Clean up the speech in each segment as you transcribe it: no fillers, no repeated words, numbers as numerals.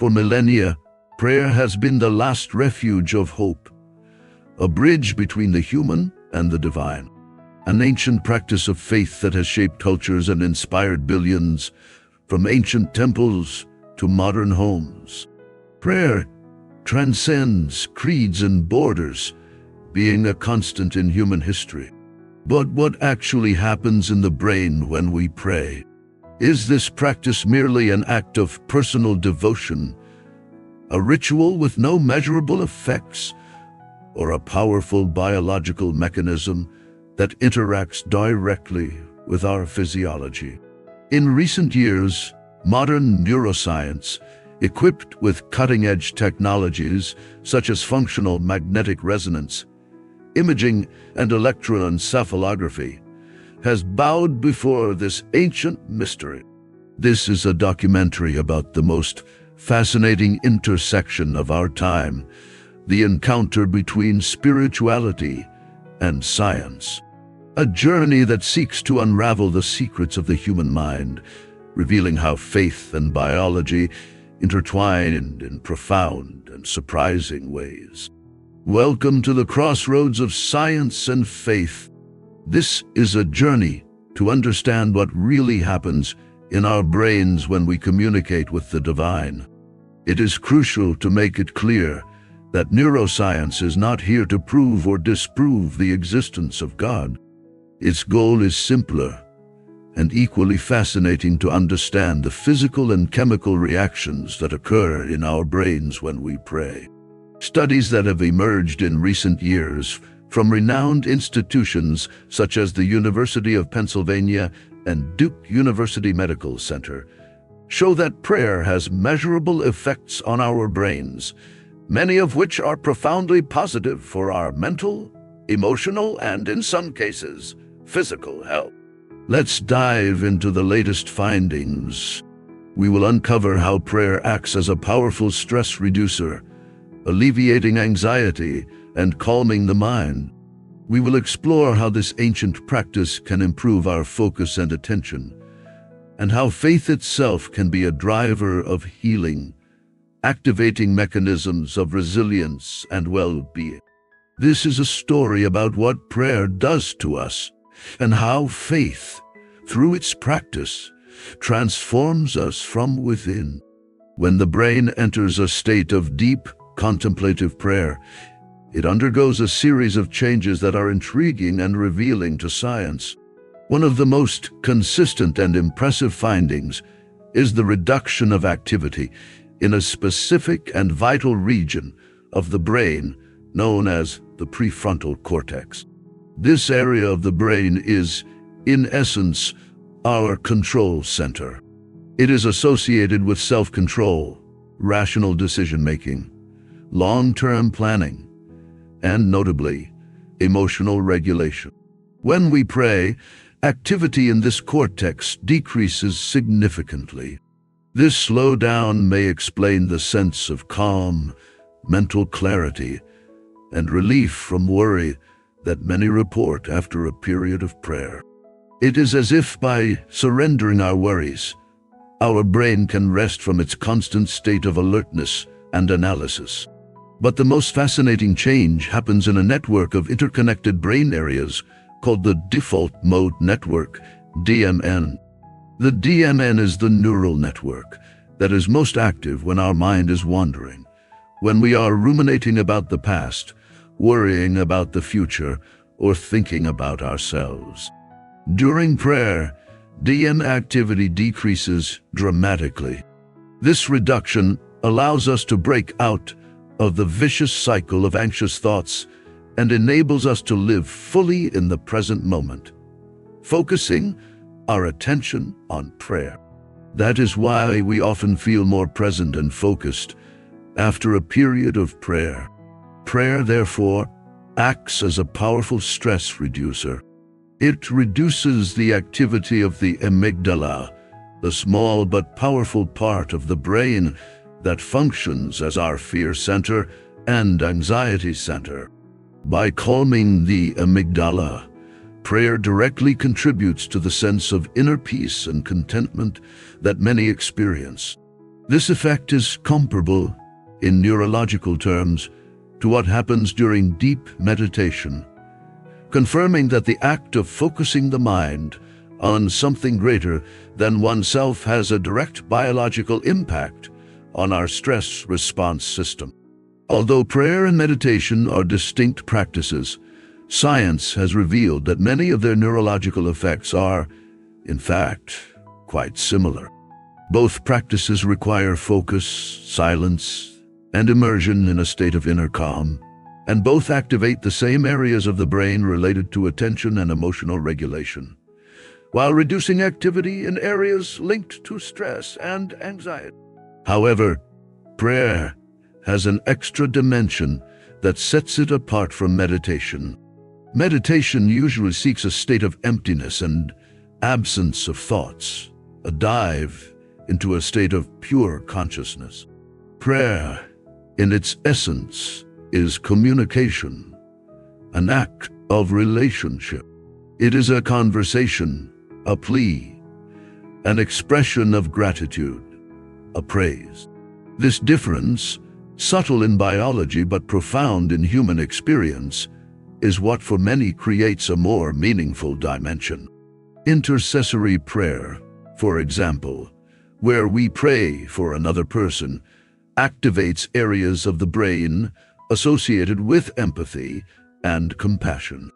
For millennia, prayer has been the last refuge of hope, a bridge between the human and the divine, an ancient practice of faith that has shaped cultures and inspired billions, from ancient temples to modern homes. Prayer transcends creeds and borders, being a constant in human history. But what actually happens in the brain when we pray? Is this practice merely an act of personal devotion, a ritual with no measurable effects, or a powerful biological mechanism that interacts directly with our physiology? In recent years, modern neuroscience, equipped with cutting-edge technologies such as functional magnetic resonance, imaging, and electroencephalography, has bowed before this ancient mystery. This is a documentary about the most fascinating intersection of our time, the encounter between spirituality and science. A journey that seeks to unravel the secrets of the human mind, revealing how faith and biology intertwine in profound and surprising ways. Welcome to the crossroads of science and faith. This is a journey to understand what really happens in our brains when we communicate with the divine. It is crucial to make it clear that neuroscience is not here to prove or disprove the existence of God. Its goal is simpler and equally fascinating: to understand the physical and chemical reactions that occur in our brains when we pray. Studies that have emerged in recent years from renowned institutions such as the University of Pennsylvania and Duke University Medical Center show that prayer has measurable effects on our brains, many of which are profoundly positive for our mental, emotional, and in some cases, physical health. Let's dive into the latest findings. We will uncover how prayer acts as a powerful stress reducer, alleviating anxiety and calming the mind. We will explore how this ancient practice can improve our focus and attention, and how faith itself can be a driver of healing, activating mechanisms of resilience and well-being. This is a story about what prayer does to us, and how faith, through its practice, transforms us from within. When the brain enters a state of deep, contemplative prayer, it undergoes a series of changes that are intriguing and revealing to science. One of the most consistent and impressive findings is the reduction of activity in a specific and vital region of the brain known as the prefrontal cortex. This area of the brain is, in essence, our control center. It is associated with self-control, rational decision-making, long-term planning, and notably, emotional regulation. When we pray, activity in this cortex decreases significantly. This slowdown may explain the sense of calm, mental clarity, and relief from worry that many report after a period of prayer. It is as if by surrendering our worries, our brain can rest from its constant state of alertness and analysis. But the most fascinating change happens in a network of interconnected brain areas called the default mode network, DMN. The DMN is the neural network that is most active when our mind is wandering, when we are ruminating about the past, worrying about the future, or thinking about ourselves. During prayer, DM activity decreases dramatically. This reduction allows us to break out of the vicious cycle of anxious thoughts and enables us to live fully in the present moment, focusing our attention on prayer. That is why we often feel more present and focused after a period of prayer. Prayer, therefore, acts as a powerful stress reducer. It reduces the activity of the amygdala, the small but powerful part of the brain that functions as our fear center and anxiety center. By calming the amygdala, prayer directly contributes to the sense of inner peace and contentment that many experience. This effect is comparable, in neurological terms, to what happens during deep meditation, confirming that the act of focusing the mind on something greater than oneself has a direct biological impact on our stress response system. Although prayer and meditation are distinct practices, science has revealed that many of their neurological effects are, in fact, quite similar. Both practices require focus, silence, and immersion in a state of inner calm, and both activate the same areas of the brain related to attention and emotional regulation, while reducing activity in areas linked to stress and anxiety. However, prayer has an extra dimension that sets it apart from meditation. Meditation usually seeks a state of emptiness and absence of thoughts, a dive into a state of pure consciousness. Prayer, in its essence, is communication, an act of relationship. It is a conversation, a plea, an expression of gratitude, a praise. This difference, subtle in biology but profound in human experience, is what for many creates a more meaningful dimension. Intercessory prayer, for example, where we pray for another person, activates areas of the brain associated with empathy and compassion.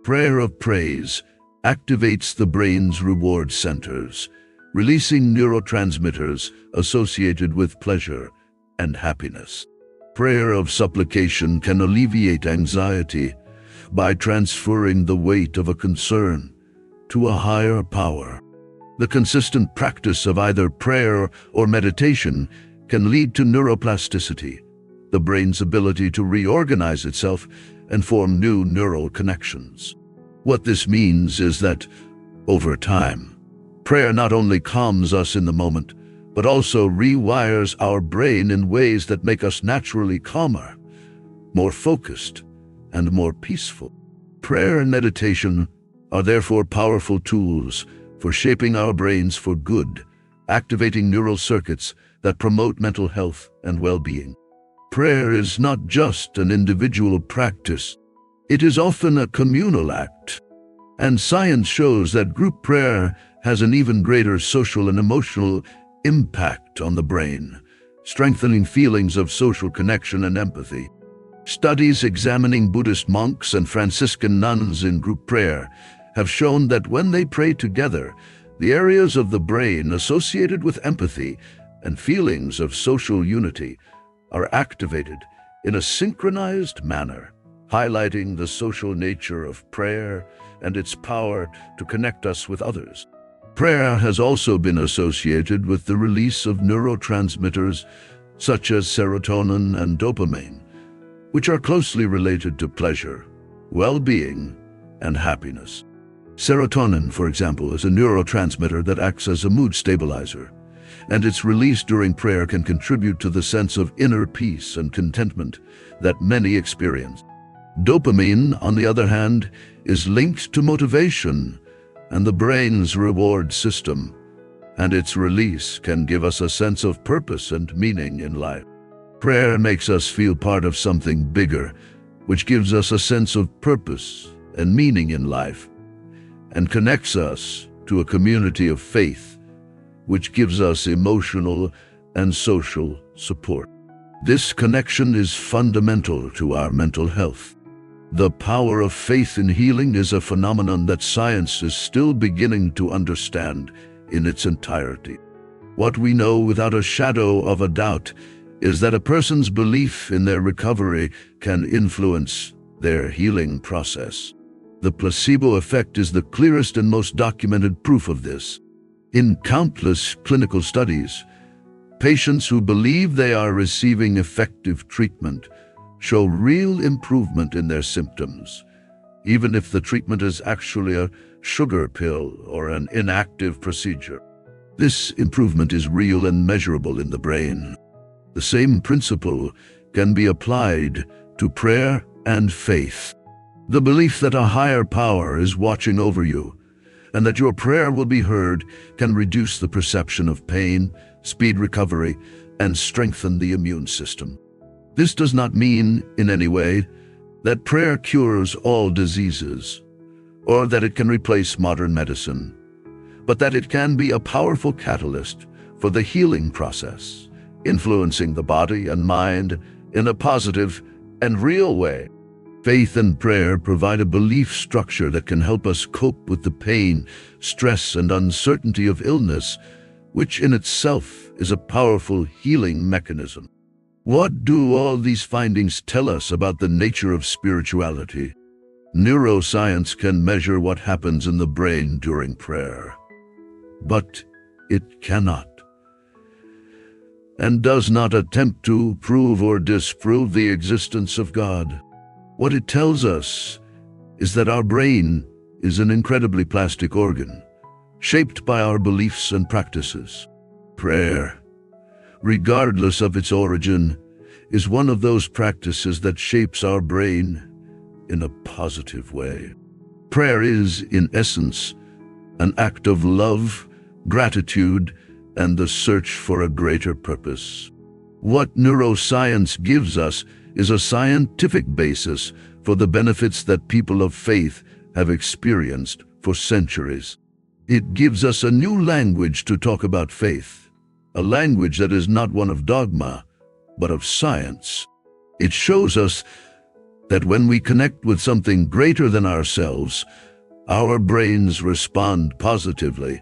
Prayer of praise activates the brain's reward centers, releasing neurotransmitters associated with pleasure and happiness. Prayer of supplication can alleviate anxiety by transferring the weight of a concern to a higher power. The consistent practice of either prayer or meditation can lead to neuroplasticity, the brain's ability to reorganize itself and form new neural connections. What this means is that, over time, prayer not only calms us in the moment, but also rewires our brain in ways that make us naturally calmer, more focused, and more peaceful. Prayer and meditation are therefore powerful tools for shaping our brains for good, activating neural circuits that promote mental health and well-being. Prayer is not just an individual practice. It is often a communal act. And science shows that group prayer has an even greater social and emotional impact on the brain, strengthening feelings of social connection and empathy. Studies examining Buddhist monks and Franciscan nuns in group prayer have shown that when they pray together, the areas of the brain associated with empathy and feelings of social unity are activated in a synchronized manner, highlighting the social nature of prayer and its power to connect us with others. Prayer has also been associated with the release of neurotransmitters such as serotonin and dopamine, which are closely related to pleasure, well-being, and happiness. Serotonin, for example, is a neurotransmitter that acts as a mood stabilizer, and its release during prayer can contribute to the sense of inner peace and contentment that many experience. Dopamine, on the other hand, is linked to motivation and the brain's reward system, and its release can give us a sense of purpose and meaning in life. Prayer makes us feel part of something bigger, which gives us a sense of purpose and meaning in life, and connects us to a community of faith, which gives us emotional and social support. This connection is fundamental to our mental health. The power of faith in healing is a phenomenon that science is still beginning to understand in its entirety. What we know without a shadow of a doubt is that a person's belief in their recovery can influence their healing process. The placebo effect is the clearest and most documented proof of this. In countless clinical studies, patients who believe they are receiving effective treatment show real improvement in their symptoms, even if the treatment is actually a sugar pill or an inactive procedure. This improvement is real and measurable in the brain. The same principle can be applied to prayer and faith. The belief that a higher power is watching over you and that your prayer will be heard can reduce the perception of pain, speed recovery, and strengthen the immune system. This does not mean, in any way, that prayer cures all diseases, or that it can replace modern medicine, but that it can be a powerful catalyst for the healing process, influencing the body and mind in a positive and real way. Faith and prayer provide a belief structure that can help us cope with the pain, stress, and uncertainty of illness, which in itself is a powerful healing mechanism. What do all these findings tell us about the nature of spirituality? Neuroscience can measure what happens in the brain during prayer, but it cannot and does not attempt to prove or disprove the existence of God. What it tells us is that our brain is an incredibly plastic organ, shaped by our beliefs and practices. Prayer, regardless of its origin, is one of those practices that shapes our brain in a positive way. Prayer is, in essence, an act of love, gratitude, and the search for a greater purpose. What neuroscience gives us is a scientific basis for the benefits that people of faith have experienced for centuries. It gives us a new language to talk about faith, a language that is not one of dogma, but of science. It shows us that when we connect with something greater than ourselves, our brains respond positively,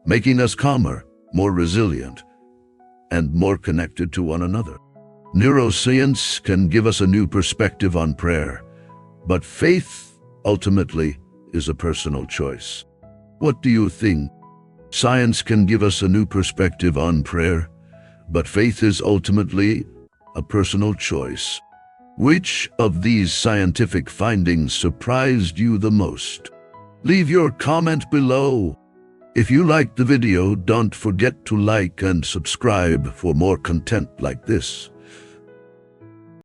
making us calmer, more resilient, and more connected to one another. Neuroscience can give us a new perspective on prayer, but faith, ultimately, is a personal choice. What do you think? Science can give us a new perspective on prayer, but faith is ultimately a personal choice. Which of these scientific findings surprised you the most? Leave your comment below. If you liked the video, don't forget to like and subscribe for more content like this.